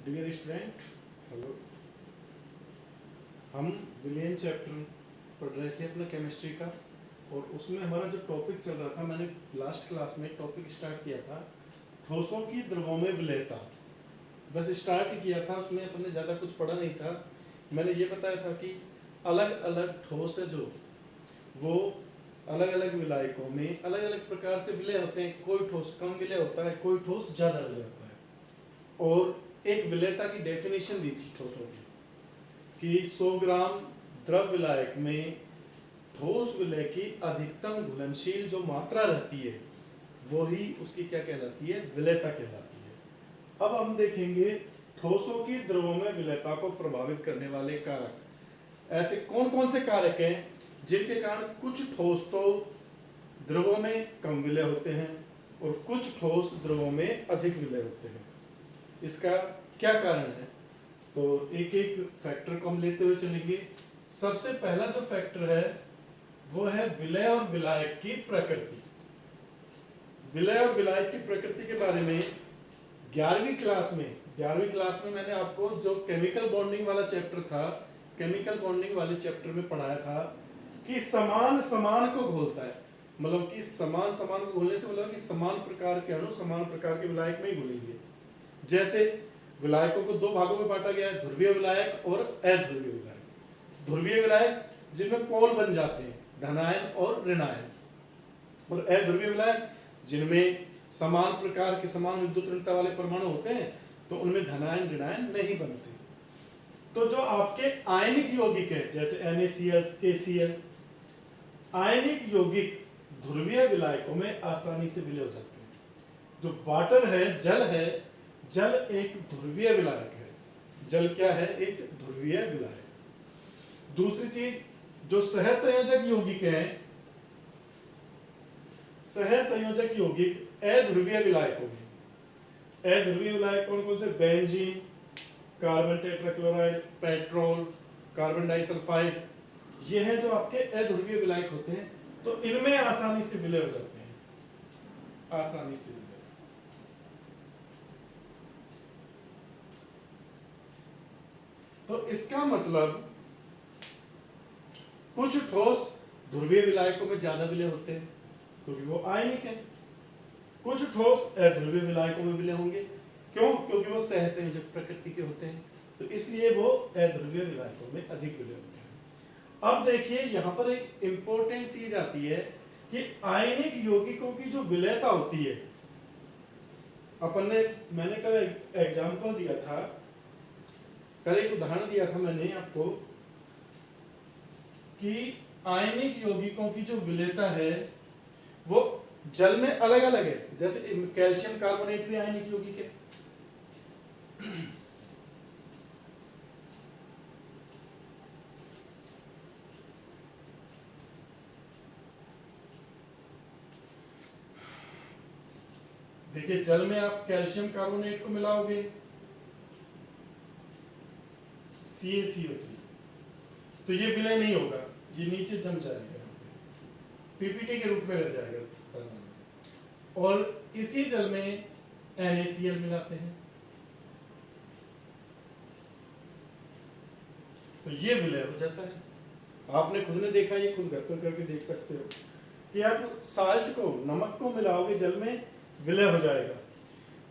Dear student, hello. हम villain chapter पढ़ रहे थे अपना केमिस्ट्री का, और उसमें हमारा जो टॉपिक चल रहा था, मैंने लास्ट क्लास में टॉपिक स्टार्ट किया था ठोसों की द्रवों में विलेयता। बस स्टार्ट ही किया था, उसमें अपने ज़्यादा कुछ पढ़ा नहीं था। मैंने ये बताया था कि अलग अलग ठोस है जो वो अलग अलग विलायकों में अलग अलग प्रकार से विलय होते हैं। कोई ठोस कम विलय होता है, कोई ठोस ज़्यादा विलय होता है। और एक विलेयता की डेफिनेशन दी थी ठोसों की कि 100 ग्राम द्रव विलायक में ठोस विलय की अधिकतम घुलनशील जो मात्रा रहती है वही उसकी क्या कहलाती है, विलेयता कहलाती है। अब हम देखेंगे ठोसों की द्रवों में विलेयता को प्रभावित करने वाले कारक। ऐसे कौन कौन से कारक हैं जिनके कारण कुछ ठोस तो द्रवों में कम विलय होते हैं और कुछ ठोस द्रवों में अधिक विलय होते हैं। इसका क्या कारण है, तो एक एक फैक्टर को हम लेते हुए चलेंगे। सबसे पहला जो फैक्टर है वो है विलय और विलायक की प्रकृति। विलय और विलायक की प्रकृति के बारे में 11वीं क्लास में मैंने आपको जो केमिकल बॉन्डिंग वाला चैप्टर था, केमिकल बॉन्डिंग वाले चैप्टर में पढ़ाया था कि समान समान को घोलता है। मतलब कि समान समान को घोलने से मतलब कि समान प्रकार के अणु समान प्रकार के विलायक में ही घुलेंगे। जैसे विलायकों को दो भागों में बांटा गया है, ध्रुवीय विलायक और अध्रुवीय विलायक। ध्रुवीय विलायक जिनमें पोल बन जाते हैं, धनायन और ऋणायन, और अध्रुवीय विलायक जिनमें समान प्रकार के समान विद्युत ऋणता वाले परमाणु होते हैं, तो उनमें धनायन ऋणायन नहीं बनते। तो जो आपके आयनिक यौगिक है जैसे NaCl, KCl, आयनिक यौगिक ध्रुवीय विलायकों में आसानी से विलय हो जाते हैं। जो वाटर है, जल एक ध्रुवीय विलायक है। जल क्या है? एक ध्रुवीय विलायक। दूसरी चीज, जो सहसंयोजक यौगिक हैं, सहसंयोजक यौगिक अध्रुवीय विलायकों में, अध्रुवीय विलायक कौन कौन से? Benzene, carbon tetrachloride, petrol, carbon disulphide, ये हैं जो आपके अध्रुवीय विलायक होते हैं। तो इनमें आसानी से विलय हो जाते हैं, आसानी से विलय। तो इसका मतलब कुछ ठोस ध्रुवीय विलायकों में ज्यादा विलय होते हैं क्योंकि वो आयनिक है, कुछ ठोस अध्रुवीय विलायकों में विलय होंगे। क्यों? क्योंकि वो सहसंयोजक प्रकृति के होते हैं, तो इसलिए वो अध्रुवीय विलायकों में अधिक विलय होते हैं। अब देखिए यहाँ पर एक इंपॉर्टेंट चीज आती है कि आयनिक यौगिकों की जो विलयता होती है, मैंने कल एग्जांपल दिया था, कल एक उदाहरण दिया था मैंने आपको कि आयनिक यौगिकों की जो विलयता है वो जल में अलग अलग है। जैसे कैल्शियम कार्बोनेट भी आयनिक यौगिक है, देखिए जल में आप कैल्शियम कार्बोनेट को मिलाओगे CaCO3, तो ये विलय नहीं होगा, ये नीचे जम जाएगा, पीपीटी के रूप में रह जाएगा। और इसी जल में NaCl मिलाते हैं, तो ये विलय हो जाता है। आपने खुद ने देखा, ये खुद घर पर करके देख सकते हो कि आप साल्ट को, नमक को मिलाओगे जल में, विलय हो जाएगा,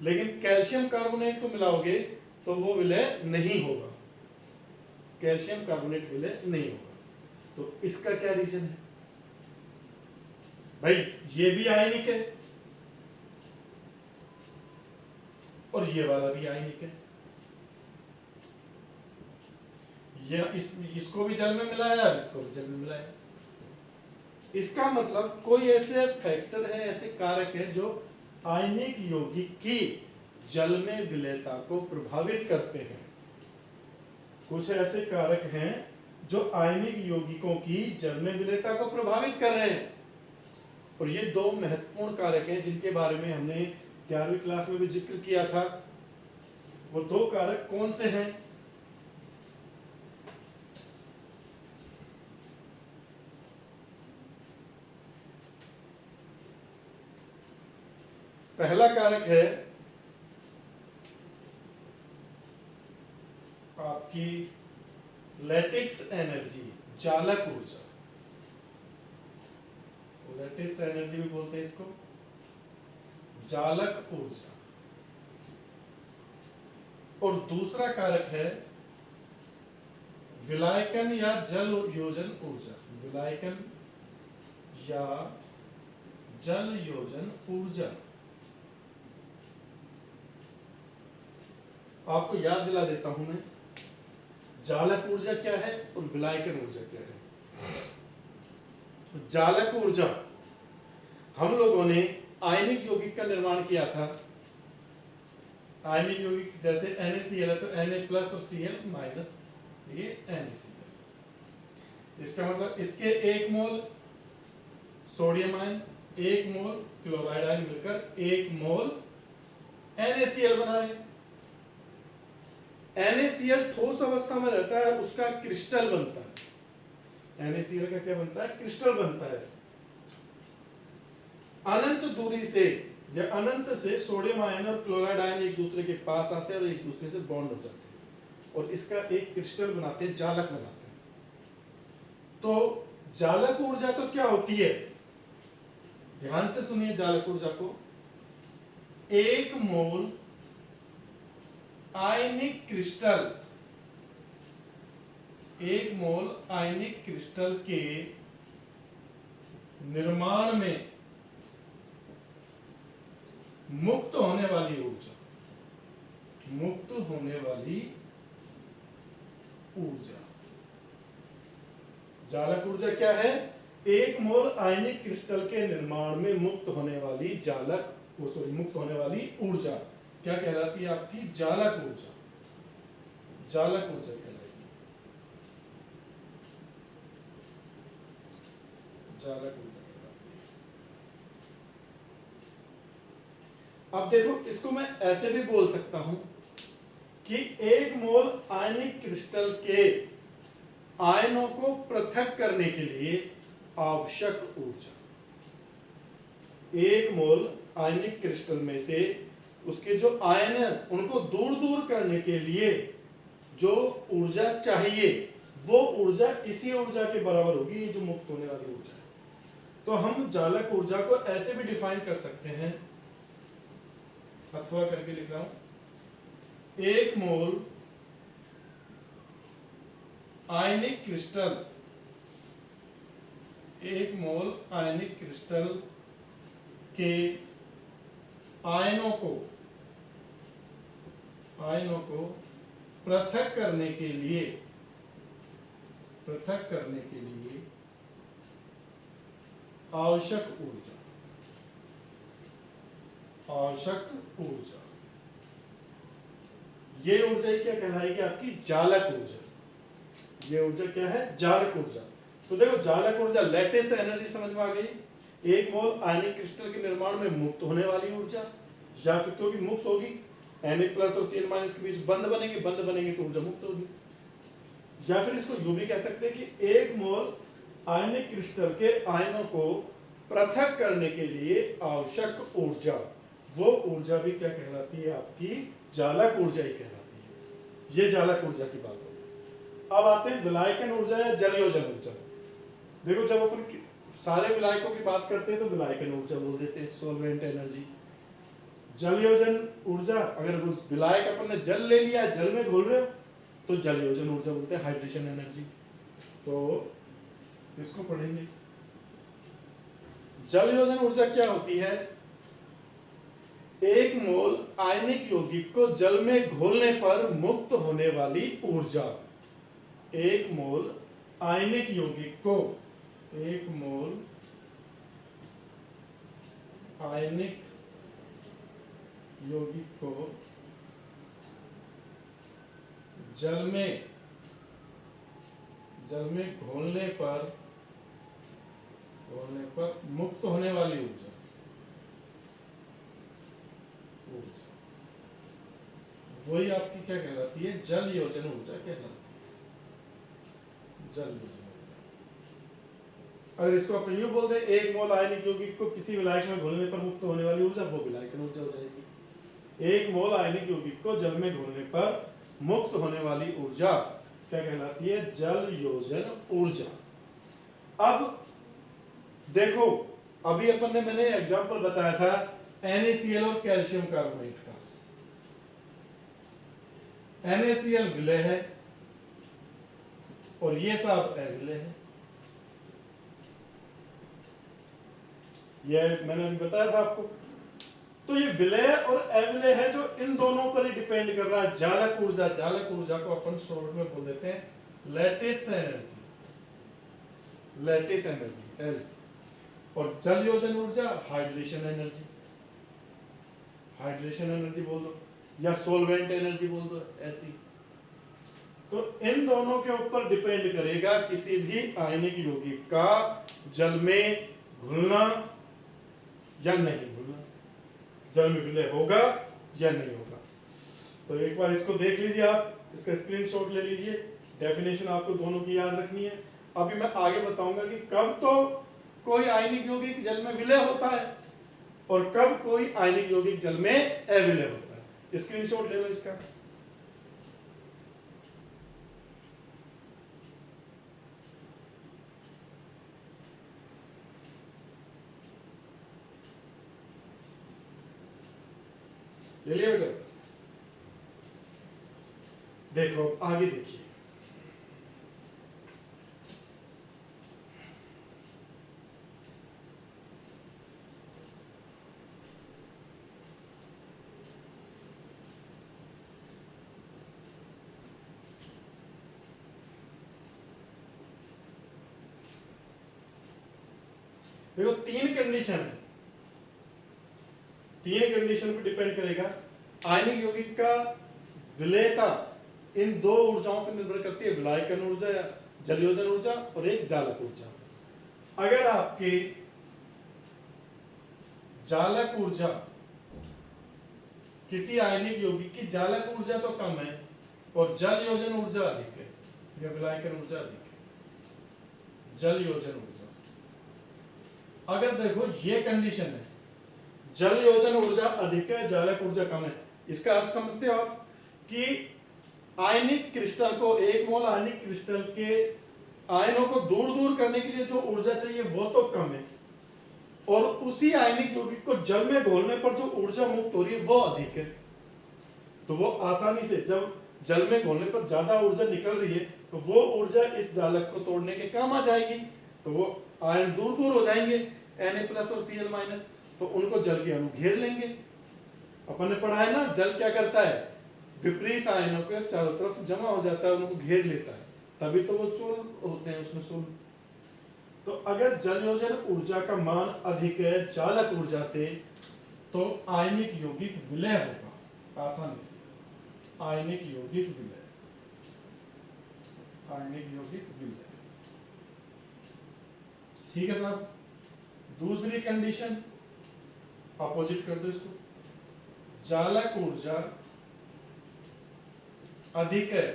लेकिन कैल्शियम कार्बोनेट को मिलाओगे तो वो विलय नहीं होगा, कैल्शियम कार्बोनेट विलय नहीं होगा। तो इसका क्या रीजन है भाई? ये भी आयनिक है और ये वाला भी आयनिक है, ये इसको भी जल में मिलाया, इसको भी जल में मिलाया। इसका मतलब कोई ऐसे फैक्टर है, ऐसे कारक है जो आयनिक यौगिक की जल में विलयता को प्रभावित करते हैं। कुछ ऐसे कारक हैं जो आयनिक यौगिकों की जल में विलयता को प्रभावित कर रहे हैं, और ये दो महत्वपूर्ण कारक हैं जिनके बारे में हमने 11वीं क्लास में भी जिक्र किया था। वो दो कारक कौन से हैं? पहला कारक है आपकी लैटिक्स एनर्जी, चालक ऊर्जा, लैटिक्स एनर्जी भी बोलते हैं इसको, चालक ऊर्जा। और दूसरा कारक है विलायकन या जल योजन ऊर्जा, विलायकन या जल योजन ऊर्जा। आपको याद दिला देता हूं मैं, जालक ऊर्जा क्या है और विलायकन ऊर्जा क्या है। जालक ऊर्जा, हम लोगों ने आयनिक यौगिक का निर्माण किया था। आयनिक यौगिक जैसे NaCl है तो Na प्लस और Cl माइनस, ये NaCl। इसका मतलब इसके 1 मोल सोडियम आयन, 1 मोल क्लोराइड आयन मिलकर 1 मोल NaCl बना रहे। NaCl ठोस अवस्था में रहता है, उसका क्रिस्टल बनता है। NaCl का क्या बनता है? क्रिस्टल बनता है। अनंत दूरी से या अनंत से सोडियम आयन और क्लोराइड आयन एक दूसरे के पास आते हैं और एक दूसरे से बॉन्ड हो जाते हैं और इसका एक क्रिस्टल बनाते हैं, जालक बनाते हैं। तो जालक ऊर्जा तो क्या होती है, ध्यान से सुनिए जालक ऊर्जा को। 1 मोल आयनिक क्रिस्टल, 1 मोल आयनिक क्रिस्टल के निर्माण में मुक्त होने वाली ऊर्जा, मुक्त होने वाली ऊर्जा, जालक ऊर्जा क्या है? 1 मोल आयनिक क्रिस्टल के निर्माण में मुक्त होने वाली जालक, मुक्त होने वाली ऊर्जा क्या कहलाती है? आपकी जालक ऊर्जा, जालक ऊर्जा कहलाएगी, जालक ऊर्जा। अब देखो, इसको मैं ऐसे भी बोल सकता हूं कि 1 मोल आयनिक क्रिस्टल के आयनों को पृथक करने के लिए आवश्यक ऊर्जा, 1 मोल आयनिक क्रिस्टल में से उसके जो आयन हैं उनको दूर दूर करने के लिए जो ऊर्जा चाहिए वो ऊर्जा इसी ऊर्जा के बराबर होगी, ये जो मुक्त होने वाली ऊर्जा है। तो हम जालक ऊर्जा को ऐसे भी डिफाइन कर सकते हैं, अथवा करके लिख रहा हूं, 1 मोल आयनिक क्रिस्टल, 1 मोल आयनिक क्रिस्टल के आयनों को पृथक करने के लिए, पृथक करने के लिए आवश्यक ऊर्जा, आवश्यक ऊर्जा, ये ऊर्जा क्या कहलाएगी? आपकी जालक ऊर्जा। ये ऊर्जा क्या है? जालक ऊर्जा। तो देखो, जालक ऊर्जा, लैटिस एनर्जी समझ में आ गई। 1 मोल आयनिक क्रिस्टल के निर्माण में मुक्त होने वाली ऊर्जा, या फिर क्योंकि मुक्त होगी Na प्लस और Cl माइनस के बीच बंध बनेंगे, बंध बनेंगे तो ऊर्जा मुक्त होगी। या फिर इसको यूं भी कह सकते हैं कि 1 मोल आयनिक क्रिस्टल के आयनों को पृथक करने के लिए आवश्यक ऊर्जा, वो ऊर्जा भी क्या कहलाती है? आपकी जालक ऊर्जा ही कहलाती है। ये जालक ऊर्जा की बात होगी। अब आते हैं विलायकन ऊर्जा या जलयोजन ऊर्जा। देखो, जब अपन सारे विलायकों की बात करते हैं तो विलायकन ऊर्जा बोल देते हैं, सोलवेंट एनर्जी। जलयोजन ऊर्जा, अगर विलायक अपन ने जल ले लिया, जल में घोल रहे हो तो जलयोजन ऊर्जा बोलते हैं, हाइड्रेशन एनर्जी। तो इसको पढ़ेंगे। जलयोजन ऊर्जा क्या होती है? 1 मोल आयनिक यौगिक को जल में घोलने पर मुक्त होने वाली ऊर्जा, 1 मोल आयनिक यौगिक को, 1 मोल आयनिक यौगिक को जल में घोलने पर मुक्त होने वाली ऊर्जा, वही आपकी क्या कहलाती है? जल योजन ऊर्जा कहलाती है, जल योजन ऊर्जा। अगर इसको अपन यूं बोल दे, 1 मोल आयनिक यौगिक को किसी विलायक में घोलने पर मुक्त होने वाली ऊर्जा, वो विलायकन ऊर्जा हो जाएगी। 1 मोल आयनिक यौगिक को जल में घोलने पर मुक्त होने वाली ऊर्जा क्या कहलाती है? जल योजन ऊर्जा। अब देखो, अभी अपन ने मैंने एग्जांपल बताया था NaCl और कैल्शियम कार्बोनेट का। NaCl विलय है और ये सब अविलय है। ये मैंने अभी बताया था आपको। तो ये विलय और अविलय है जो इन दोनों पर ही डिपेंड कर रहा है। जालक ऊर्जा, जालक ऊर्जा को अपन शॉर्ट में बोल देते हैं lattice energy, lattice energy L. और जल योजन ऊर्जा हाइड्रेशन एनर्जी, हाइड्रेशन एनर्जी बोल दो या सोलवेंट एनर्जी बोल दो, ऐसी। तो इन दोनों के ऊपर डिपेंड करेगा किसी भी आयनिक यौगिक का जल में घुलना या नहीं घुलना, जल में विलय होगा या नहीं होगा। तो एक बार इसको देख लीजिए, आप इसका स्क्रीनशॉट ले लीजिए। डेफिनेशन आपको दोनों की याद रखनी है। अभी मैं आगे बताऊंगा कि कब तो कोई आयनिक यौगिक जल में विलय होता है और कब कोई आयनिक यौगिक जल में अविलय होता है। स्क्रीनशॉट ले लो इसका। ले लिया बेटा? देखो आगे देखिए, देखो तीन कंडीशन है, तीन कंडीशन पर डिपेंड करेगा। आयनिक यौगिक का विलयता इन दो ऊर्जाओं पर निर्भर करती है, विलायकन ऊर्जा या जलयोजन ऊर्जा और एक जालक ऊर्जा। अगर आपकी जालक ऊर्जा, किसी आयनिक यौगिक की जालक ऊर्जा तो कम है और जल योजन ऊर्जा अधिक है या विलायकन ऊर्जा अधिक है, जल योजन ऊर्जा। अगर देखो ये कंडीशन है, जल योजन ऊर्जा अधिक है, जालक ऊर्जा कम है, इसका अर्थ समझते हो आप कि आयनिक क्रिस्टल को, एक मोल आयनिक क्रिस्टल के आयनों को दूर दूर करने के लिए जो ऊर्जा चाहिए वो तो कम है और उसी आयनिक यौगिक को जल में घोलने पर जो ऊर्जा मुक्त हो रही है वो अधिक है। तो वो आसानी से, जब जल में घोलने पर ज्यादा ऊर्जा निकल रही है तो वो ऊर्जा इस जालक को तोड़ने के काम आ जाएगी, तो वो आयन दूर दूर हो जाएंगे Na+ और Cl-, तो उनको जल के अणु घेर लेंगे। अपन ने पढ़ा है ना, जल क्या करता है? विपरीत आयनों के चारों तरफ जमा हो जाता है, उनको घेर लेता है, तभी तो वो सोल होते हैं उसमें, सोल। तो अगर जल योजन ऊर्जा का मान अधिक है जालक ऊर्जा से तो आयनिक यौगिक विलय होगा आसानी से, आयनिक यौगिक विलय, आयनिक यौगिक विलय। ठीक है साहब। दूसरी कंडीशन अपोजिट कर दो इसको, जालक ऊर्जा अधिक है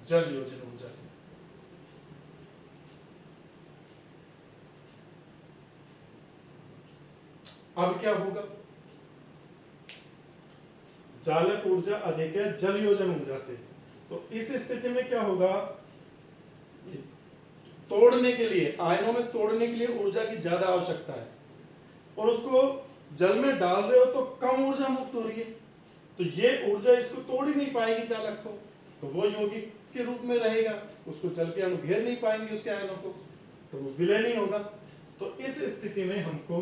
जल योजन ऊर्जा से। अब क्या होगा? जालक ऊर्जा अधिक है जल योजन ऊर्जा से, तो इस स्थिति में क्या होगा? तोड़ने के लिए, आयनों में तोड़ने के लिए ऊर्जा की ज्यादा आवश्यकता है और उसको जल में डाल रहे हो तो कम ऊर्जा मुक्त हो रही है, तो ये ऊर्जा इसको तोड़ ही नहीं पाएगी जालक को, तो वो यौगिक के रूप में रहेगा, उसको जल के अणु घेर नहीं पाएंगे उसके आयनों को, तो वो विलय नहीं होगा। तो इस स्थिति में हमको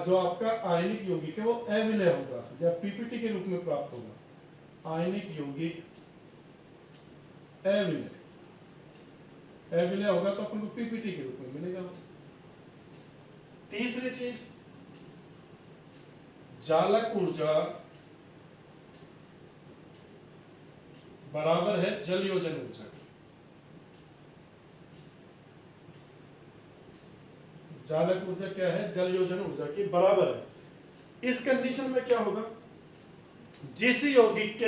जो आपका आयनिक यौगिक है वो अविलय होगा या पीपीटी के रूप में प्राप्त होगा। आयनिक यौगिक अविलय, अविलय होगा तो अपन को पीपीटी के रूप में मिलेगा। तीसरी चीज, जालक ऊर्जा बराबर है जल योजन ऊर्जा की। जालक ऊर्जा क्या है? जल योजन ऊर्जा की बराबर है। इस कंडीशन में क्या होगा? जिस यौगिक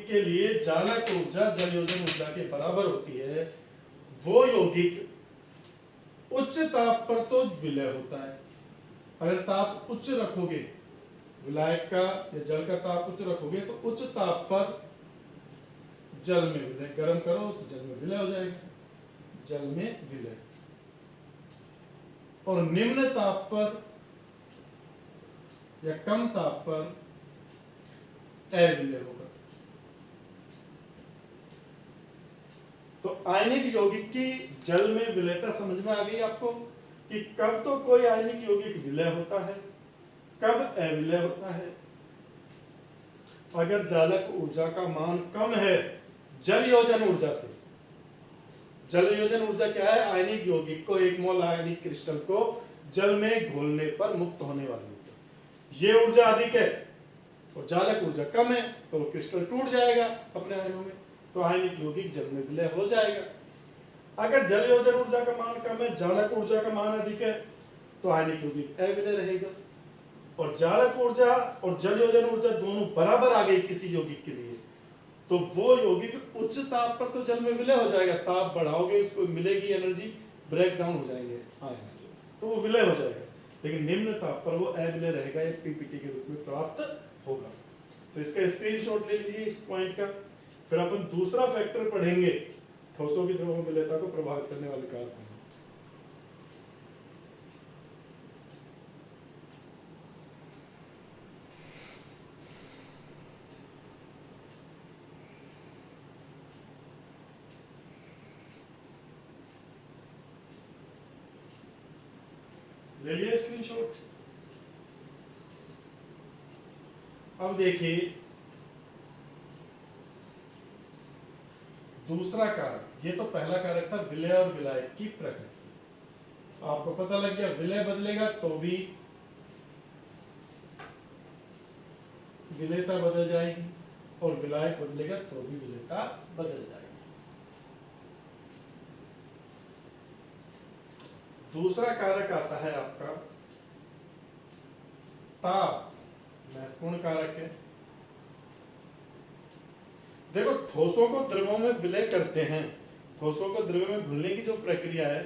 के लिए जालक ऊर्जा जल योजन ऊर्जा के बराबर होती है वो यौगिक उच्च ताप पर तो विलय होता है। अगर ताप उच्च रखोगे विलायक का या जल का ताप उच्च रखोगे तो उच्च ताप पर जल में विलय, गर्म करो तो जल में विलय हो जाएगा, जल में विलय। और निम्न ताप पर या कम ताप पर अविलय होगा। तो आयनिक यौगिक की जल में विलयता समझ में आ गई आपको कि कब तो कोई आयनिक यौगिक विलय होता है, कब अविलय होता है। अगर जालक ऊर्जा का मान कम है जल योजन ऊर्जा से, जल योजन ऊर्जा क्या है, आयनिक यौगिक को, एक मोल आयनिक क्रिस्टल को जल में घोलने पर मुक्त होने वाली ऊर्जा, ये ऊर्जा अधिक है और जालक ऊर्जा कम है तो वो क्रिस्टल टूट जाएगा अपने आयनों में, तो आयनिक यौगिक जल में विलय हो जाएगा। अगर जल योजन ऊर्जा का मान कम है, जालक ऊर्जा का मान अधिक है तो आयनिक यौगिक अविलय रहेगा। और जालक ऊर्जा और जल योजन ऊर्जा दोनों बराबर आ गई किसी यौगिक के लिए तो वो यौगिक उच्च ताप पर तो जल में विलय हो जाएगा, ताप बढ़ाओगे उसको मिलेगी एनर्जी, ब्रेक डाउन हो जाएंगे आयन तो वो विलय हो जाएगा, लेकिन निम्न ताप पर वो अविलय रहेगा, एक पीपीटी के रूप में प्राप्त होगा। तो इसका स्क्रीनशॉट ले लीजिए इस पॉइंट का। फिर अपन दूसरा फैक्टर पढ़ेंगे ठोसों की द्रव्य विलयता को प्रभावित करने वाले कारक। ले लिया स्क्रीनशॉट। अब देखिए दूसरा कारक, ये तो पहला कारक था विलय और विलायक की प्रकृति। आपको पता लग गया विलय बदलेगा तो भी विलयता बदल जाएगी और विलायक बदलेगा तो भी विलयता बदल जाएगी। दूसरा कारक आता है आपका ताप, महत्वपूर्ण कारक है। देखो ठोसों को द्रवों में विलय करते हैं, ठोसों को द्रव में घुलने की जो प्रक्रिया है,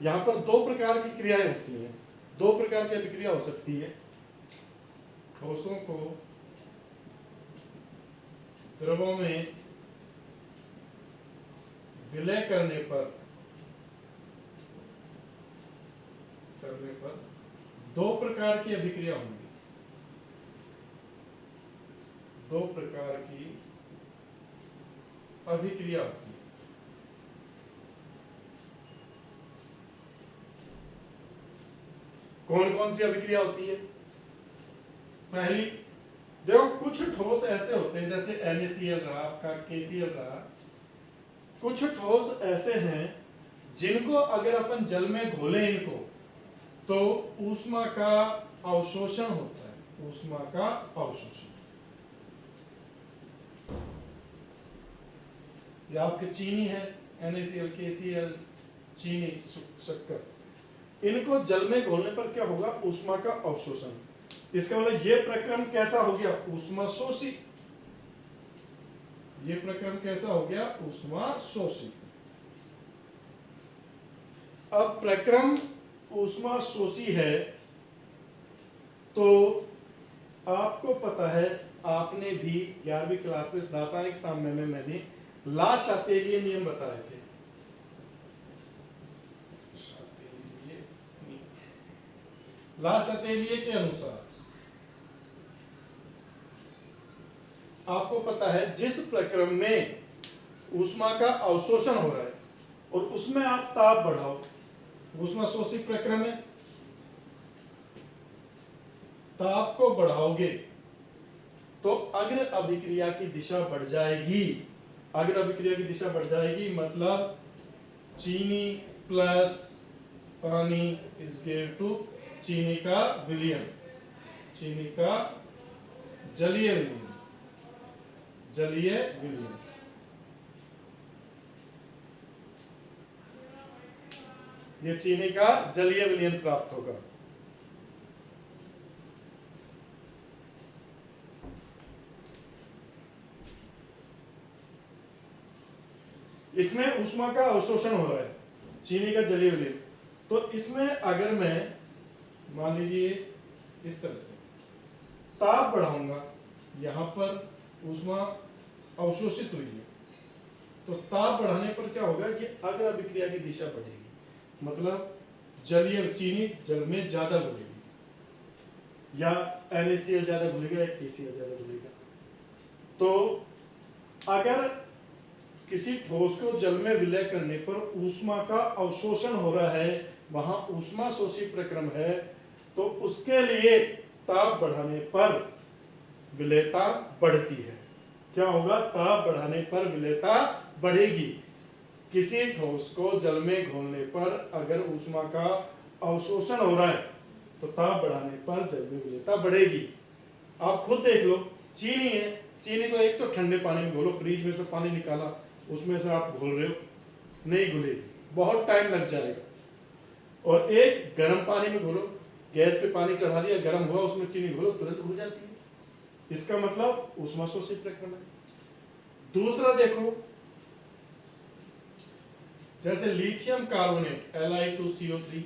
यहां पर दो प्रकार की क्रियाएं होती हैं, दो प्रकार की अभिक्रिया हो सकती है। ठोसों को द्रवों में विलय करने पर दो प्रकार की अभिक्रिया होंगी, दो प्रकार की अभिक्रिया होती है। कौन कौन सी अभिक्रिया होती है? पहली देखो कुछ ठोस ऐसे होते हैं जैसे NaCl रहा, आपका KCl रहा, कुछ ठोस ऐसे हैं जिनको अगर अपन जल में घोलें इनको तो ऊष्मा का अवशोषण होता है, ऊष्मा का अवशोषण। ये आपके चीनी है, NaCl, KCl, चीनी, शक्कर, इनको जल में घोलने पर क्या होगा, ऊष्मा का अवशोषण। इसका मतलब ये प्रक्रम कैसा हो गया, ऊष्मा शोषी। ये प्रक्रम कैसा हो गया, ऊष्मा शोषी। अब प्रक्रम ऊष्मा शोषी है तो आपको पता है, आपने भी 11वीं क्लास में रासायनिक साम्य में मैंने ला शातेलिय नियम बताए थे। ला शातेलिय के अनुसार आपको पता है जिस प्रक्रम में ऊष्मा का अवशोषण हो रहा है और उसमें आप ताप बढ़ाओ, ऊष्मा शोषी प्रक्रम में ताप को बढ़ाओगे तो अग्र अभिक्रिया की दिशा बढ़ जाएगी। अग्र अभिक्रिया की दिशा बढ़ जाएगी मतलब चीनी प्लस पानी इज गिव टू चीनी का विलयन, चीनी का जलीय विलयन, जलीय विलयन। ये चीनी का जलीय विलयन प्राप्त होगा। इसमें ऊष्मा का अवशोषण हो रहा है, चीनी का जलीय विलयन। तो इसमें अगर मैं मान लीजिए इस तरह से ताप बढ़ाऊंगा, यहाँ पर ऊष्मा अवशोषित हुई है, तो ताप बढ़ाने पर क्या होगा कि अग्र अभिक्रिया की दिशा बढ़ेगी, मतलब जलीय चीनी जल में ज्यादा घुलेगी, या NaCl ज्यादा घुलेगा या KCl ज्यादा घुलेगा। तो अगर किसी ठोस को जल में विलय करने पर ऊष्मा का अवशोषण हो रहा है, वहां ऊष्मा शोषी प्रक्रम है, तो उसके लिए ताप बढ़ाने पर विलेयता बढ़ती है। क्या होगा? ताप बढ़ाने पर विलेयता बढ़ेगी। किसी ठोस को जल में घोलने पर अगर ऊष्मा का अवशोषण हो रहा है तो ताप बढ़ाने पर जल में विलेयता बढ़ेगी। आप खुद देख लो, चीनी है, चीनी को एक तो ठंडे पानी में घोलो, फ्रिज में से पानी निकाला, उसमें से आप घोल रहे हो, नहीं घुलेगी, बहुत टाइम लग जाएगा। और एक गर्म पानी में घोलो, गैस पे पानी चढ़ा दिया, गर्म हुआ, उसमें चीनी घोलो, तुरंत घुल जाती है। इसका मतलब ऊष्मा शोषी प्रक्रम है। दूसरा देखो, जैसे lithium carbonate Li2CO3,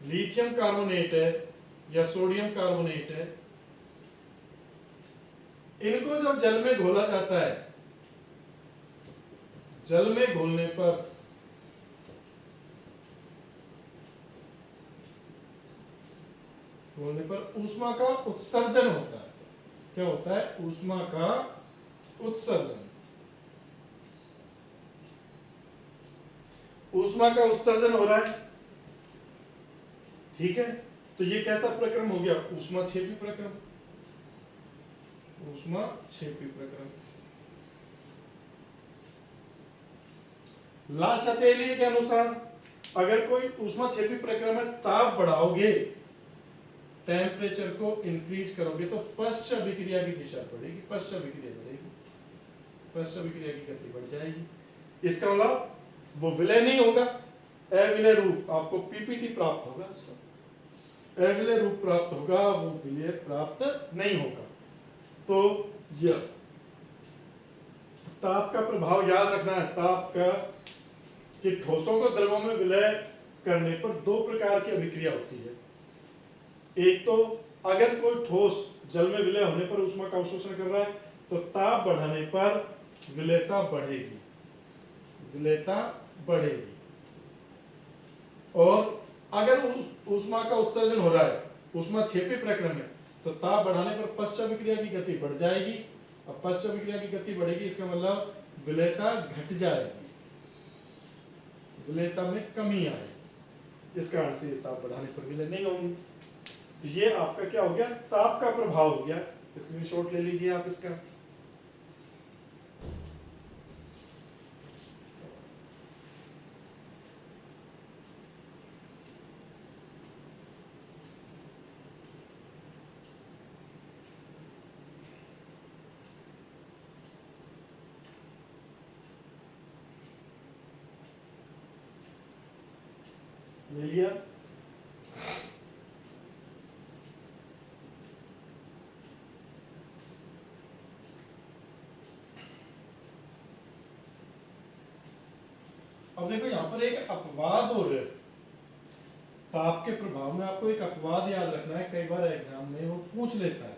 lithium carbonate है या सोडियम कार्बोनेट है, इनको जब जल में घोला जाता है, जल में घोलने पर ऊष्मा का उत्सर्जन होता है। क्या होता है? ऊष्मा का उत्सर्जन। ऊष्मा का उत्सर्जन हो रहा है, ठीक है, तो ये कैसा प्रक्रम हो गया? ऊष्माक्षेपी प्रक्रम। ऊष्माक्षेपी प्रक्रम। ला शतेलिए के अनुसार अगर कोई ऊष्माक्षेपी प्रक्रम में ताप बढ़ाओगे, टेम्परेचर को इंक्रीज करोगे, तो पश्च अभिक्रिया की दिशा बढ़ेगी, पश्च अभिक्रिया बढ़ेगी, पश्च अभिक्रिया की गति बढ़ जाएगी। इसका मतलब वो विलय नहीं होगा, अविलय रूप आपको पीपीटी प्राप्त होगा, उसका अविलय रूप प्राप्त होगा, वो विलय प्राप्त नहीं होगा। तो यह ताप का प्रभाव याद रखना है। ताप का कि ठोसों को द्रवों में विलय करने पर दो प्रकार की अभिक्रिया होती है। एक तो अगर कोई ठोस जल में विलय होने पर ऊष्मा का अवशोषण कर रहा है, तो ताप बढ़ाने पर विलयता बढ़ेगी, विलयता बढ़ेगी। और अगर ऊष्मा का उत्सर्जन हो रहा है ऊष्माक्षेपी प्रक्रम में, तो ताप बढ़ाने पर पश्च अभिक्रिया की गति बढ़ जाएगी, और पश्च अभिक्रिया की गति बढ़ेगी, इसका मतलब विलयता घट जाएगी, विलयता में कमी आएगी। इस कारण से ताप बढ़ाने पर विलय नहीं होगी। तो ये आपका क्या हो गया? ताप का प्रभाव हो गया। स्क्रीनशॉट ले लीजिए आप इसका। ले लिया? अब देखो यहां पर एक अपवाद हो रहा है ताप के प्रभाव में। आपको एक अपवाद याद रखना है, कई बार एग्जाम में वो पूछ लेता है।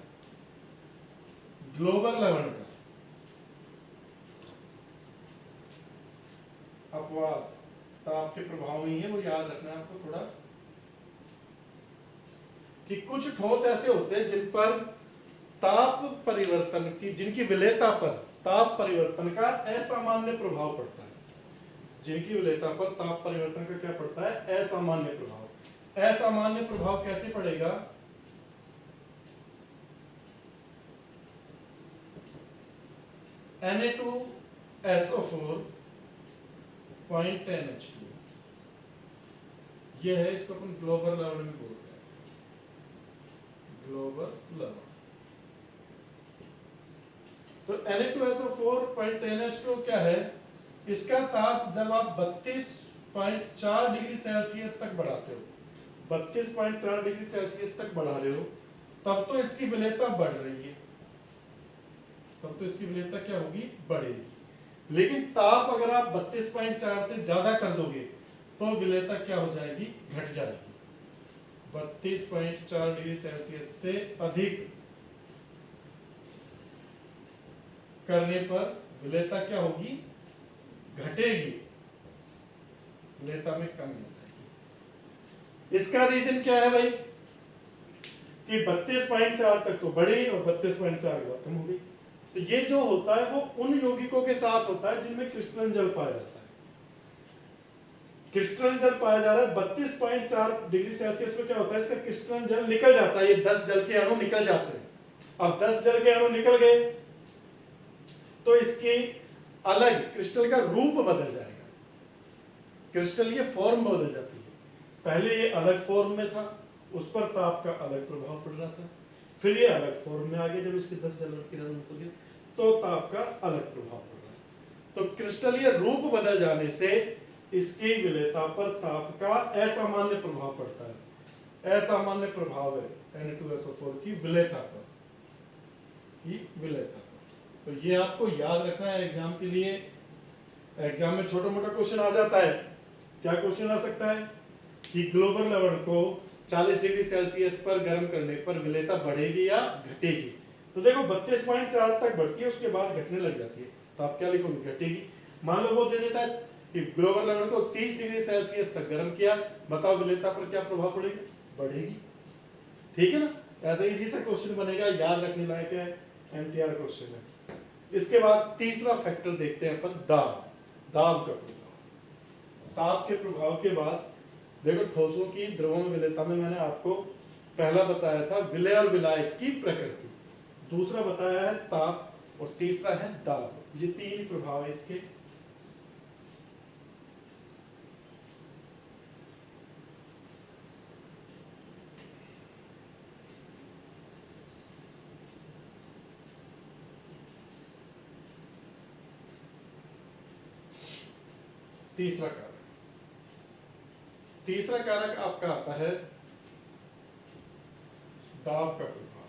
ग्लोबल लवण का अपवाद ताप के प्रभाव में ही है, वो याद रखना है आपको थोड़ा, कि कुछ ठोस ऐसे होते हैं जिन पर ताप परिवर्तन की, जिनकी विलेयता पर ताप परिवर्तन का असामान्य प्रभाव पड़ता है। जिनकी विलेयता पर ताप परिवर्तन का क्या पड़ता है? असामान्य प्रभाव। असामान्य प्रभाव कैसे पड़ेगा? Na2SO4 0.10H2, ये है, इसको अपन ग्लोबल लवण में बोलते हैं, ग्लोबल लवण। तो Na2SO4 0.10H2 क्या है? इसका ताप जब आप 32.4 डिग्री सेल्सियस तक बढ़ाते हो, 32.4 डिग्री सेल्सियस तक बढ़ा रहे हो, तब तो इसकी विलेयता बढ़ रही है, तब तो इसकी विलेयता क्या होगी? बढ़ेगी। लेकिन ताप अगर आप 32.4 से ज्यादा कर दोगे तो विलेयता क्या हो जाएगी? घट जाएगी। 32.4 डिग्री सेल्सियस से अधिक करने पर विलेयता क्या होगी, घटेगी, विलेयता में कमी हो जाएगी। इसका रीजन क्या है भाई कि 32.4 तक तो बढ़ी और 32.4 के बाद कम हो गई। तो ये जो होता है वो उन यौगिकों के साथ होता है जिनमें क्रिस्टलन जल पाया जाता है। क्रिस्टलन जल पाया जा रहा है 32.4 डिग्री सेल्सियस पे, क्या होता है इसका क्रिस्टलन जल निकल जाता है, ये 10 जल के अणु निकल जाते हैं। अब 10 जल के अणु निकल गए तो इसकी अलग क्रिस्टल का रूप बदल जाएगा, क्रिस्टल ये फॉर्म बदल जाती है। पहले ये अलग फॉर्म में था, उस पर ताप का अलग प्रभाव पड़ रहा था, फिर ये अलग फॉर्म में आ गए, जब इसके 10 जल के अणु निकल गए तो ताप का अलग प्रभाव पड़ रहा है। तो क्रिस्टल ये रूप बदल जाने से इसकी विलेयता पर ताप का असामान्य प्रभाव पड़ता है। असामान्य प्रभाव है Na2SO4 की विलेयता पर, विलेयता पर। तो ये आपको याद रखना है एग्जाम के लिए। एग्जाम में छोटा मोटा क्वेश्चन आ जाता है। क्या क्वेश्चन आ सकता है कि ग्लोबल लवण को 40 डिग्री सेल्सियस पर गर्म करने पर विलेयता बढ़ेगी या घटेगी। तो देखो 32.4 तक बढ़ती है, उसके बाद घटने लग जाती है, तो आप क्या लिखोगे, घटेगी। मान लो वो दे देता है कि ग्लोबल लवण को 30 डिग्री सेल्सियस तक गर्म किया, बताओ विलेयता पर क्या प्रभाव पड़ेगा, बढ़ेगी। ठीक है ना, ऐसा इजी सा क्वेश्चन बनेगा, याद रखने लायक है, एमटीआर क्वेश्चन है। इसके बाद तीसरा फैक्टर देखते हैं अपन, दाब, दाब का प्रभाव। ताप के प्रभाव के बाद देखो ठोसों की द्रवों में विलेयता में मैंने आपको पहला बताया था विलय और विलायक की प्रकृति, दूसरा बताया है ताप, और तीसरा है दाब। ये तीन प्रभाव है इसके। तीसरा कारक, तीसरा कारक आपका आता है दाब का प्रभाव,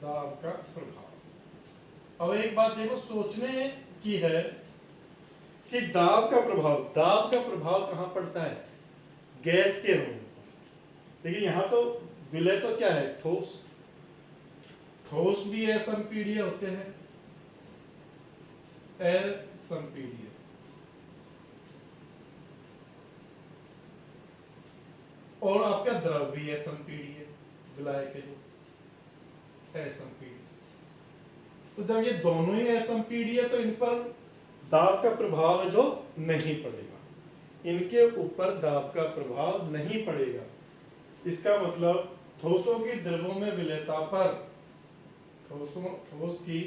दाब का प्रभाव। अब एक बात देखो सोचने की है कि दाब का प्रभाव कहां पड़ता है, गैस के होने पर। देखिए यहां तो विलय तो क्या है, ठोस, ठोस भी असंपीड्य होते हैं, असंपीड्य, और आपका द्रव भी असंपीड्य, विलायक के जो असंपीड्य। तो जब ये दोनों ही असंपीड्य है तो इन पर दाब का प्रभाव जो नहीं पड़ेगा, इनके ऊपर दाब का प्रभाव नहीं पड़ेगा। इसका मतलब ठोसों की द्रवों में विलेयता पर, ठोस की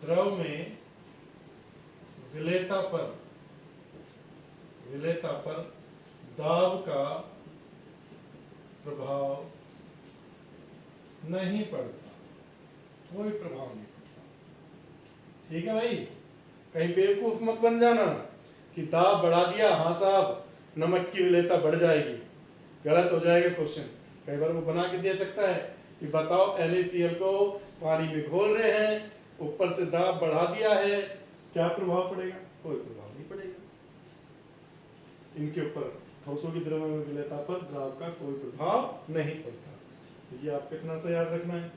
द्रव में विलेयता पर दाब का प्रभाव नहीं पड़ता, कोई प्रभाव नहीं पड़ता। ठीक है भाई, कहीं बेवकूफ मत बन जाना कि दाब बढ़ा दिया, हाँ साहब नमक की विलेयता बढ़ जाएगी, गलत हो जाएगा क्वेश्चन। कई बार वो बना के दे सकता है कि बताओ NaCl को पानी में घोल रहे हैं, ऊपर से दाब बढ़ा दिया है, क्या प्रभाव पड़ेगा, कोई प्रभाव नहीं पड़ेगा। इनके ऊपर ठोसों की द्रव्य में विलेयता पर दाब का कोई प्रभाव नहीं पड़ता। तो ये आपको इतना सा याद रखना है।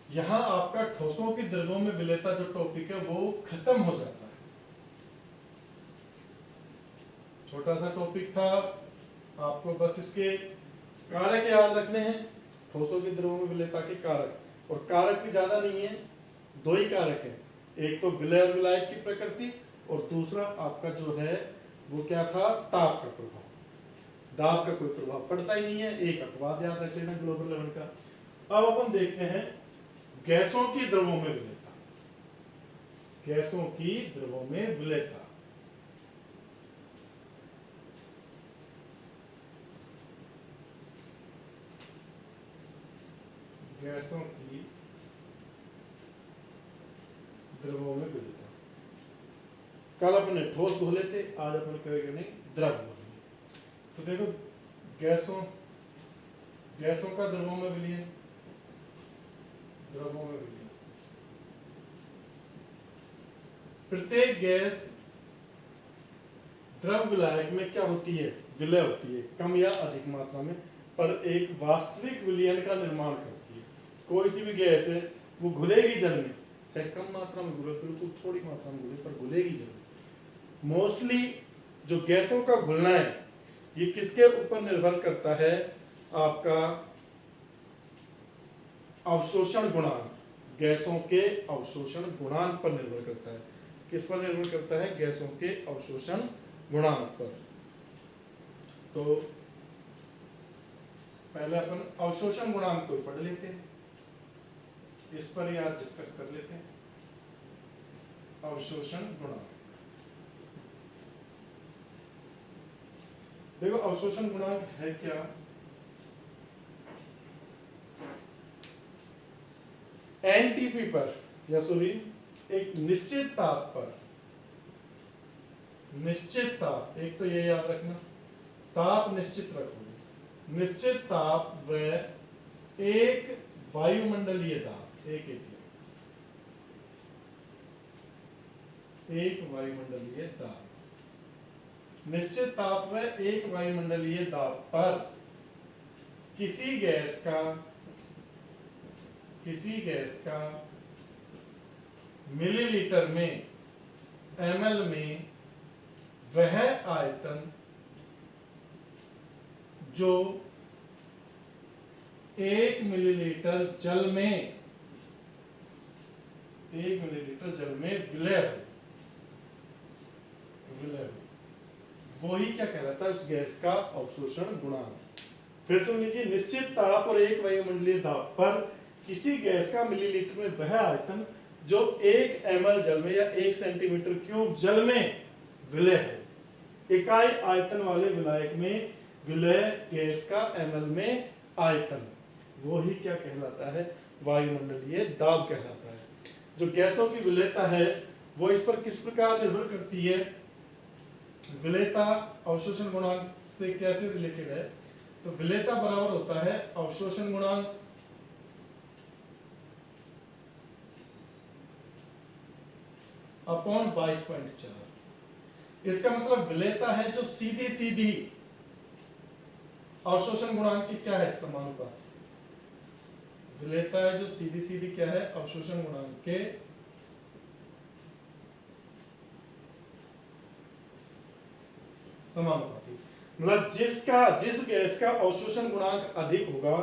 यहां आपका ठोसों की द्रव्यों में विलेयता जो टॉपिक है वो खत्म हो जाता है। छोटा सा टॉपिक था, आपको बस इसके कारक याद रखने हैं, ठोसों की द्रव्यों में विलेयता के कारक, और कारक भी ज्यादा नहीं है, दो ही कारक है, एक तो विलय और विलायक की प्रकृति, और दूसरा आपका जो है वो क्या था, ताप का प्रभाव। दाब का कोई प्रभाव पड़ता ही नहीं है, एक अपवाद याद रख लेना ग्लोबल लेवल का। अब अपन देखते हैं गैसों की द्रवों में विलेयता, गैसों की द्रवों में विलेयता। गैसों की द्रवों में विलेयता, कल अपने ठोस घोले थे, आज अपन करेंगे नहीं द्रव घोलेंगे। तो देखो गैसों का द्रवों में विलयन, द्रवों में विलयन, प्रत्येक गैस द्रव विलायक में क्या होती है, विलय होती है, कम या अधिक मात्रा में, पर एक वास्तविक विलयन का निर्माण करती है। कोई सी भी गैस है वो घुलेगी जल में, चाहे कम मात्रा में घुले, बिल्कुल थोड़ी मात्रा में घुले, पर घुलेगी जल में। मोस्टली जो गैसों का घुलना है ये किसके ऊपर निर्भर करता है, आपका अवशोषण गुणांक, गैसों के अवशोषण गुणांक पर निर्भर करता है। किस पर निर्भर करता है, गैसों के अवशोषण गुणांक पर। तो पहले अपन अवशोषण गुणांक को पढ़ लेते हैं, इस पर ही आज डिस्कस कर लेते हैं। अवशोषण गुणांक, देखो अवशोषण गुणांक है क्या, एनटीपी पर या सॉरी एक निश्चित ताप पर, निश्चित ताप, एक तो ये याद रखना, ताप निश्चित रखोगे, निश्चित ताप व एक वायुमंडलीय दाब, एक वायुमंडलीय दाब, निश्चित ताप व एक वायुमंडलीय दाब पर किसी गैस का मिलीलीटर में, ml में वह आयतन जो 1 मिलीलीटर जल में विलय हो, वही क्या कहलाता है, उस गैस का अवशोषण गुणांक। फिर सुन लीजिए, निश्चित ताप और एक वायुमंडलीय दाब पर किसी गैस का मिलीलीटर में वह आयतन जो 1 ml जल में या 1 सेंटीमीटर क्यूब जल में विलय हो। इकाई आयतन वाले विलायक में विलय गैस का ml में आयतन, वो ही क्या कहलाता है, वायुमंडलीय दाब कहलाता है। जो गैसों की विलयता है वो इस पर किस प्रकार निर्भर करती है, विलयता अवशोषण गुणांक से कैसे रिलेटेड है, तो विलयता बराबर होता है अवशोषण गुणांक अपॉन 22.4। इसका मतलब विलयता है जो सीधी अवशोषण गुणांक की क्या है, समानुपात। विलयता है जो सीधी क्या है, अवशोषण गुणांक के समानुपाती। मतलब जिस गैस का अवशोषण गुणांक अधिक होगा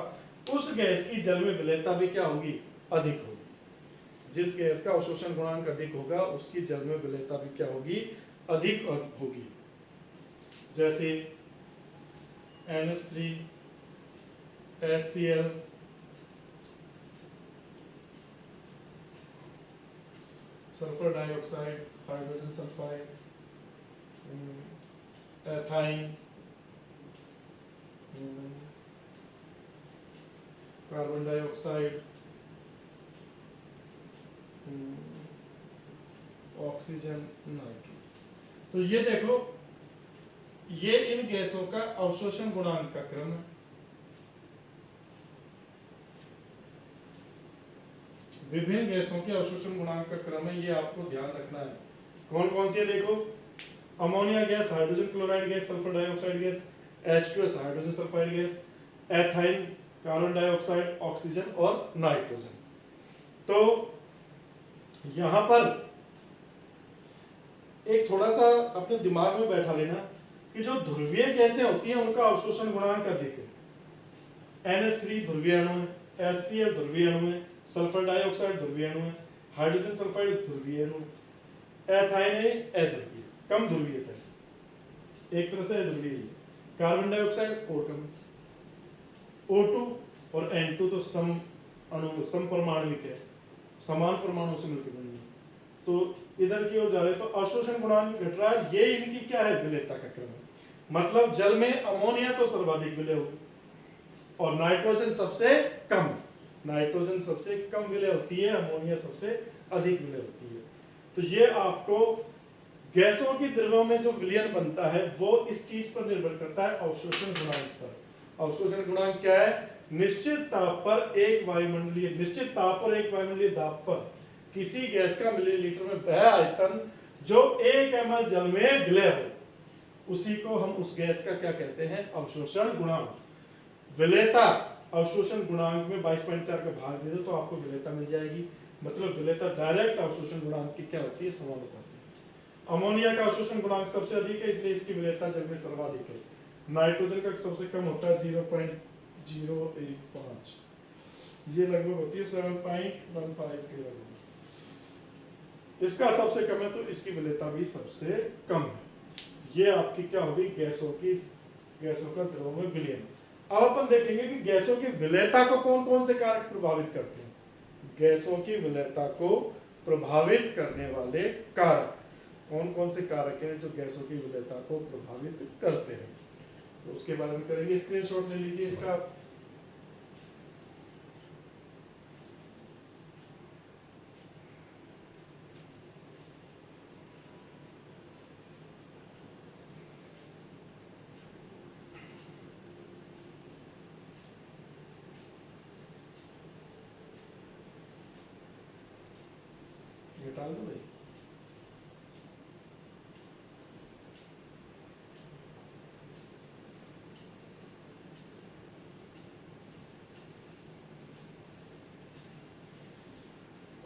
उस गैस की जल में विलयता भी क्या होगी, अधिक होगी। जिस गैस का अवशोषण गुणांक अधिक होगा उसकी जल में विलयता भी क्या होगी, अधिक होगी। जैसे NH3, HCl, sulphur dioxide, hydrogen sulphide, ethyne, carbon dioxide, oxygen, nitrogen. तो ये देखो, ये इन गैसों का अवशोषण गुणांक का क्रम है। विभिन्न गैसों के अवशोषण गुणांक का क्रम है, ये आपको ध्यान रखना है। कौन कौन सी है देखो, ammonia gas, hydrogen chloride gas, sulphur dioxide gas, H2S hydrogen sulphide gas, ethyne, carbon dioxide, oxygen और नाइट्रोजन। तो यहां पर एक थोड़ा सा अपने दिमाग में बैठा लेना कि जो ध्रुवीय गैसें होती हैं उनका अवशोषण गुणांक अधिक है। NH3 ध्रुवीय अणु है, HCl ध्रुवीय अणु है, सल्फर डाइऑक्साइड ध्रुवीय अणु है, हाइड्रोजन सल्फाइड ध्रुवीय अणु है, एथाइन है अध्रुवीय, कम ध्रुवीयता है, एक तरह से अध्रुवीय है। कार्बन डाइऑक्साइड और कम, O2 और N2 तो सम परमाणुविक है, समान परमाणु से मिलकर बनी है। तो इधर की ओर जा रहे तो अवशोषण गुणांक घट रहा है, ये इनकी क्या है, विलयता का क्रम है। मतलब जल में अमोनिया तो सर्वाधिक विलय होगी और नाइट्रोजन सबसे कम, नाइट्रोजन सबसे कम विलय होती है, अमोनिया सबसे अधिक विलय होती है। तो ये आपको गैसों की द्रव्यों में जो विलयन बनता है वो इस चीज पर निर्भर करता है, अवशोषण गुणांक पर। अवशोषण गुणांक क्या है, निश्चित ताप और एक वायुमंडलीय दाब पर किसी गैस का मिलीलीटर में वह आयतन जो 1 ml जल में विलय हो, उसी को हम उस गैस का क्या कहते हैं, अवशोषण गुणांक। विलेयता अवशोषण गुणांक में 22.4 का भाग दे दो तो आपको विलेयता मिल जाएगी। मतलब विलेयता डायरेक्ट अवशोषण गुणांक की क्या होती है, समानुपाती है। अमोनिया का अवशोषण गुणांक सबसे अधिक है, इसलिए इसकी विलेयता जल में सर्वाधिक है। नाइट्रोजन का सबसे कम होता है 0.015, ये लगभग होती है 7.15 के लगभग। इसका सबसे कम है तो इसकी विलेयता भी सबसे कम है। ये आपकी क्या होगी, गैसों का द्रव में विलयन। अब अपन देखेंगे कि गैसों की विलेयता को कौन कौन से कारक प्रभावित करते हैं। गैसों की विलेयता को प्रभावित करने वाले कारक कौन कौन से कारक हैं जो गैसों की विलेयता को प्रभावित करते हैं, तो उसके बारे में करेंगे। स्क्रीनशॉट ले लीजिए इसका। डाल दो भाई।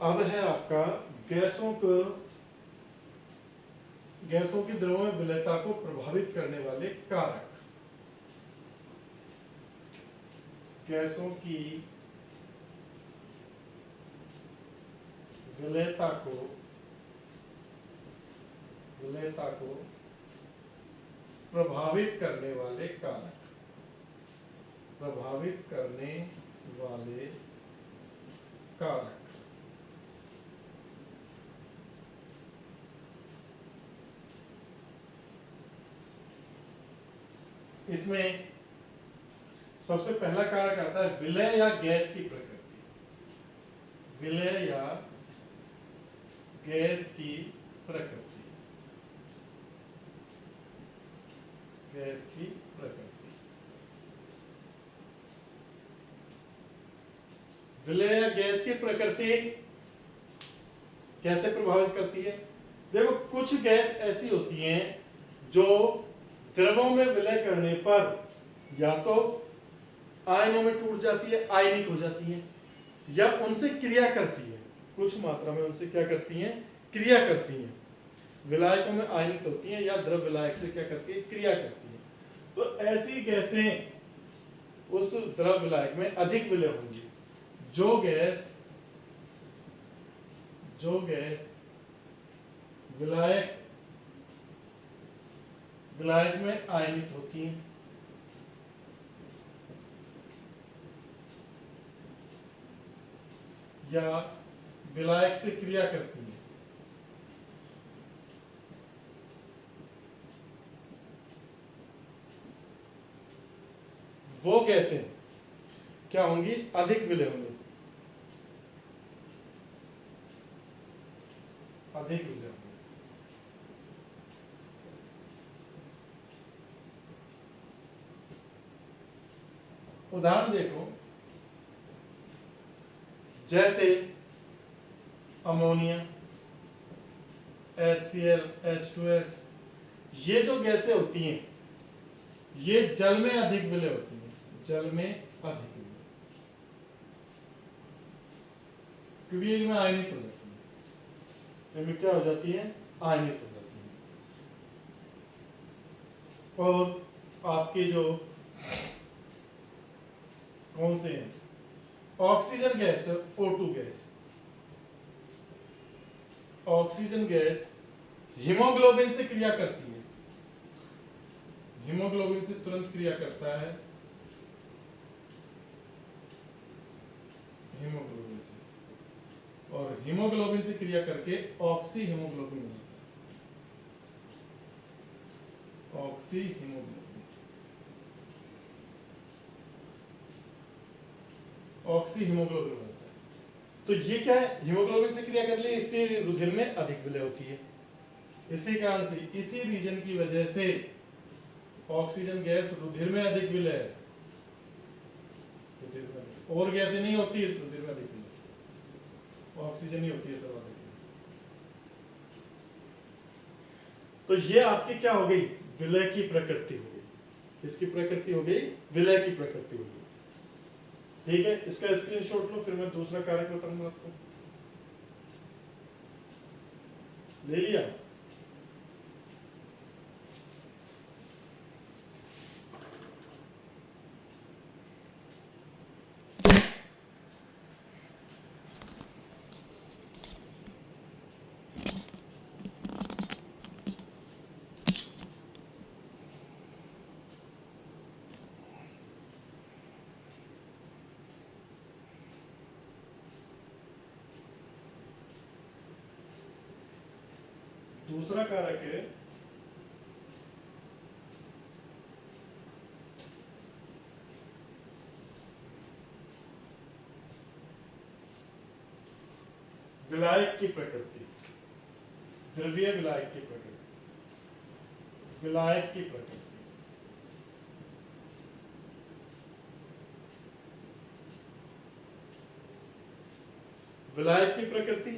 अब है आपका गैसों की द्रव में विलेयता को प्रभावित करने वाले कारक। गैसों की विलेयता को प्रभावित करने वाले कारक। प्रभावित करने वाले कारक इसमें सबसे पहला कारक आता है विलय या गैस की प्रकृति। विलय या गैस की प्रकृति। गैस की प्रकृति। विलय या गैस की प्रकृति कैसे प्रभावित करती है। देखो, कुछ गैस ऐसी होती हैं जो द्रवों में विलय करने पर या तो आयनों में टूट जाती है, आयनिक हो जाती है, या उनसे क्रिया करती है। कुछ मात्रा में उनसे क्या करती हैं, क्रिया करती हैं। विलायकों में आयनित होती हैं या द्रव विलायक से क्या करती है, क्रिया करती है। तो ऐसी गैसें उस द्रव विलायक में अधिक विलय होंगी। जो गैस विलायक में आयनित होती हैं या विलायक से क्रिया करती हैं, वो गैसें क्या होंगी, अधिक विलय होंगी। अधिक विलय होंगी। उदाहरण देखो, जैसे अमोनिया, HCl, H2S, ये जो गैसें होती हैं ये जल में अधिक विलय होती हैं। जल में अधिक विलय, क्योंकि इनमें आयनित हो जाती है। इनमें क्या हो जाती है, आयनित हो जाती है। और आपके जो कौन से हैं, oxygen gas, O2 gas. Oxygen gas haemoglobin से क्रिया करती है। हीमोग्लोबिन से तुरंत क्रिया करता है, हीमोग्लोबिन से, और हीमोग्लोबिन से क्रिया करके ऑक्सी हीमोग्लोबिन बनता है। ऑक्सी हीमोग्लोबिन, ऑक्सी हीमोग्लोबिन बनता है। तो ये क्या है, हीमोग्लोबिन से क्रिया कर ली, इसलिए रुधिर में अधिक विलय होती है। इसी कारण से, इसी रीजन की वजह से ऑक्सीजन गैस रुधिर में अधिक विलय है। और गैसें नहीं होती रुधिर में अधिक विलय, ऑक्सीजन ही होती है सर्वाधिक। तो ये आपकी क्या हो गई, विलय की प्रकृति हो गई। किसकी प्रकृति हो गई, विलय की प्रकृति हो गई। ठीक है, इसका स्क्रीनशॉट लो, फिर मैं दूसरा कारक बताऊंगा आपको। ले लिया। दूसरा कारक है विलायक की प्रकृति, द्रव्य विलायक की प्रकृति, विलायक की प्रकृति। विलायक की प्रकृति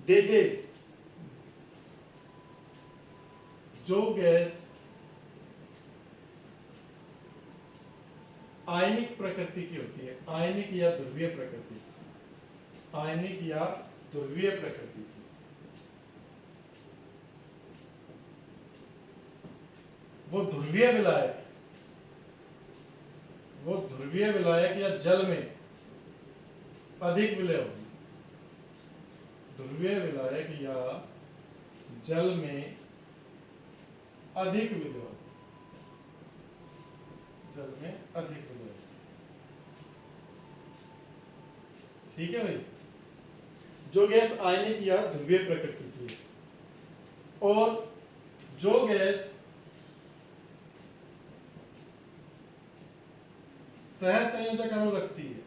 देखिए, जो गैस आयनिक प्रकृति की होती है, आयनिक या ध्रुवीय प्रकृति, आयनिक या ध्रुवीय प्रकृति की, वो ध्रुवीय विलायक, वो ध्रुवीय विलायक या जल में अधिक विलय होगी। ध्रुवीय विलायक या जल में अधिक विलय होगी, जल में अधिक विलय होगी। ठीक है भाई, जो गैस आयनिक या ध्रुवीय प्रकृति की है और जो गैस सहसंयोजक अणु रखती है,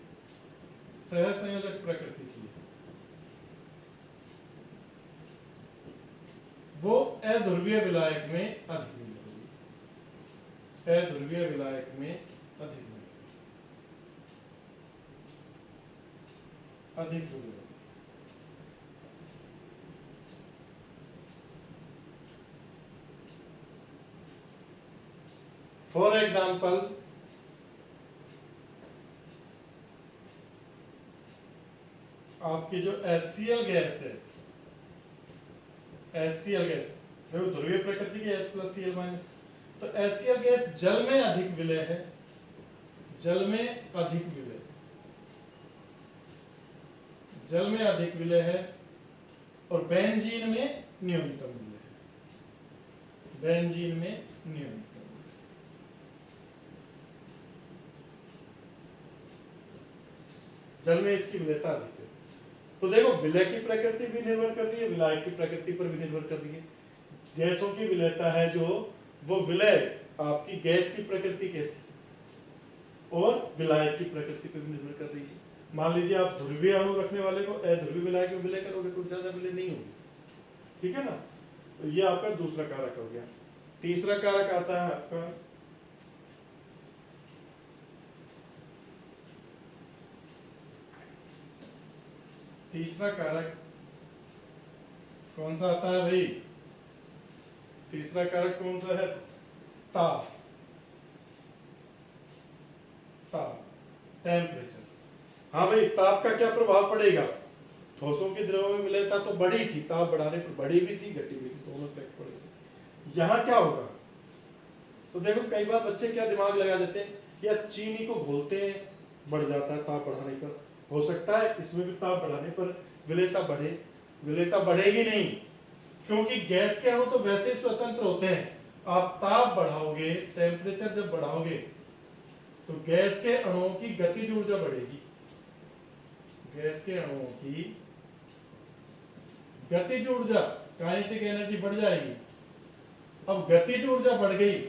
सहसंयोजक प्रकृति की है, वो अध्रुवीय विलायक में अधिक विलय होगी, अध्रुवीय विलायक में अधिक विलय, अधिक विलय होगी। फॉर एग्जाम्पल, आपकी जो HCl गैस है, HCl गैस देखो ध्रुवीय प्रकृति की H+Cl-, तो HCl गैस जल में अधिक विलय है, जल में अधिक विलय, जल में अधिक विलय है, और बेंजीन में न्यूनतम विलय है, बेंजीन में न्यूनतम। जल में इसकी विलयता अधिक है। तो देखो, विलय की प्रकृति भी निर्भर कर रही है, विलायक की प्रकृति पर भी निर्भर कर रही है। गैसों की विलयता है जो, वो विलय आपकी गैस की प्रकृति कैसी और विलायक की प्रकृति पर भी निर्भर कर रही है। मान लीजिए आप ध्रुवीय अणु रखने वाले को अध्रुवीय विलायक में विलय करोगे तो ज्यादा विलय नहीं होगी। ठीक है ना, तो ये आपका दूसरा कारक हो गया। तीसरा कारक आता है आपका तीसरा कारक कौन सा आता है भाई, तीसरा कारक कौन सा है, ताप, ताप, टेम्परेचर। हाँ भाई, ताप का क्या प्रभाव पड़ेगा, ठोसों की द्रव्यों में विलयता तो बढ़ी थी, ताप बढ़ाने पर बढ़ी भी थी, घटी भी थी, दोनों इफेक्ट पड़े थे। यहाँ क्या होगा, तो देखो कई बार बच्चे क्या दिमाग लगा देते हैं, या चीनी को घोलते हैं बढ़ जाता है ताप बढ़ाने पर, हो सकता है इसमें भी ताप बढ़ाने पर विलयता बढ़े, विलयता बढ़ेगी नहीं, क्योंकि गैस के अणु तो वैसे ही स्वतंत्र होते हैं। आप ताप बढ़ाओगे, टेम्परेचर जब बढ़ाओगे तो गैस के अणुओं की गतिज ऊर्जा बढ़ेगी, गैस के अणुओं की गतिज ऊर्जा, काइनेटिक एनर्जी बढ़ जाएगी। अब गतिज ऊर्जा बढ़ गई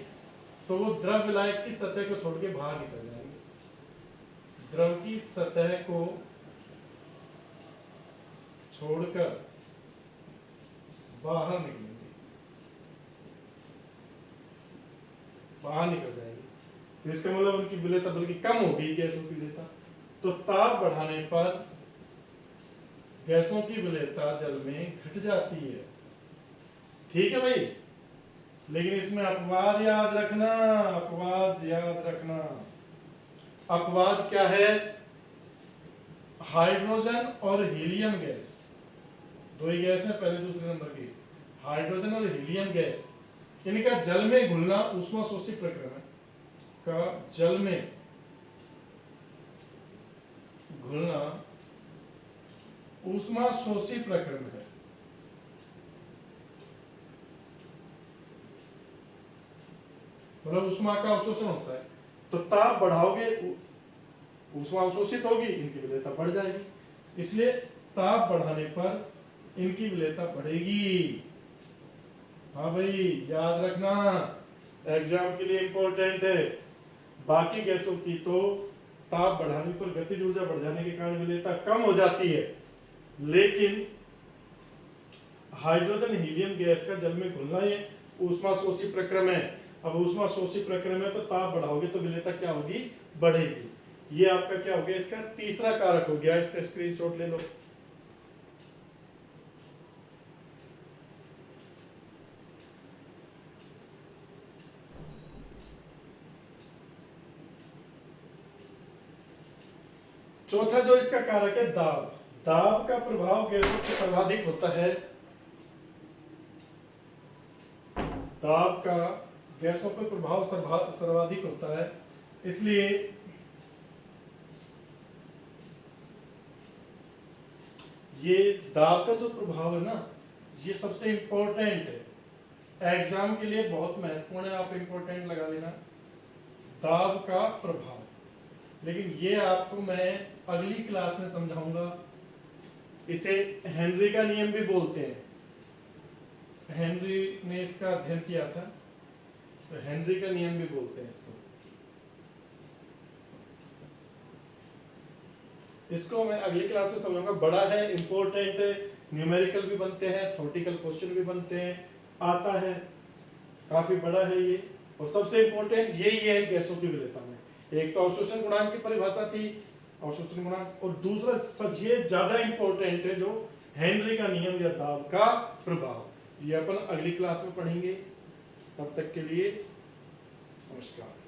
तो वो द्रव विलायक की सतह को छोड़ के बाहर निकल जाएंगे, द्रव की सतह को छोड़कर बाहर निकलेंगे, बाहर निकल जाएंगे। तो इसका मतलब उनकी विलयता बल्कि कम होगी गैसों की विलयता। तो ताप बढ़ाने पर गैसों की विलेयता जल में घट जाती है। ठीक है भाई, लेकिन इसमें अपवाद याद रखना, अपवाद याद रखना। अपवाद क्या है? हाइड्रोजन और हीलियम गैस, दो ही गैस है पहले दूसरे नंबर की, हाइड्रोजन और हीलियम गैस, इनका जल में घुलना ऊष्माशोषी प्रक्रम का जल में घुलना ऊष्माशोषी प्रक्रम है। मतलब ऊष्मा का अवशोषण होता है, तो ताप बढ़ाओगे ऊष्मा अवशोषित होगी, इनकी विलेयता बढ़ जाएगी। इसलिए ताप बढ़ाने पर इनकी विलेयता बढ़ेगी। हाँ भाई याद रखना, एग्जाम के लिए इंपॉर्टेंट है। बाकी गैसों की तो ताप बढ़ाने पर गतिज ऊर्जा बढ़ जाने के कारण विलेयता कम हो जाती है, लेकिन हाइड्रोजन हीलियम गैस का जल में घुलना ये ऊष्माशोषी प्रक्रम है। अब ऊष्माशोषी प्रक्रम है तो ताप बढ़ाओगे तो विलेयता क्या होगी? बढ़ेगी। ये आपका क्या हो गया? इसका तीसरा कारक हो गया। इसका स्क्रीनशॉट ले लो। चौथा जो इसका कारक है दाब। दाब का प्रभाव गैसों पर सर्वाधिक होता है। दाब का गैसों पर प्रभाव सर्वाधिक होता है, इसलिए ये दाब का जो प्रभाव है ना, ये सबसे इंपॉर्टेंट है, एग्जाम के लिए बहुत महत्वपूर्ण है। आप इंपॉर्टेंट लगा लेना, दाब का प्रभाव। लेकिन ये आपको मैं अगली क्लास में समझाऊंगा। इसे हेनरी का नियम भी बोलते हैं। हेनरी ने इसका अध्ययन किया था, तो हेनरी का नियम भी बोलते हैं इसको। इसको मैं अगली क्लास में समझाऊंगा। बड़ा है, इंपॉर्टेंट है, न्यूमेरिकल भी बनते हैं, थ्योरेटिकल क्वेश्चन भी बनते हैं, आता है, काफी बड़ा है ये। और सबसे इंपॉर्टेंट यही है गैसों की विलेयता में। एक तो अवशोषण गुणांक की परिभाषा थी, अवशोषण गुणांक, और दूसरा ये ज्यादा इंपॉर्टेंट है जो हेनरी का नियम या दाब का प्रभाव। ये अपन अगली क्लास में पढ़ेंगे। तब तक के लिए नमस्कार।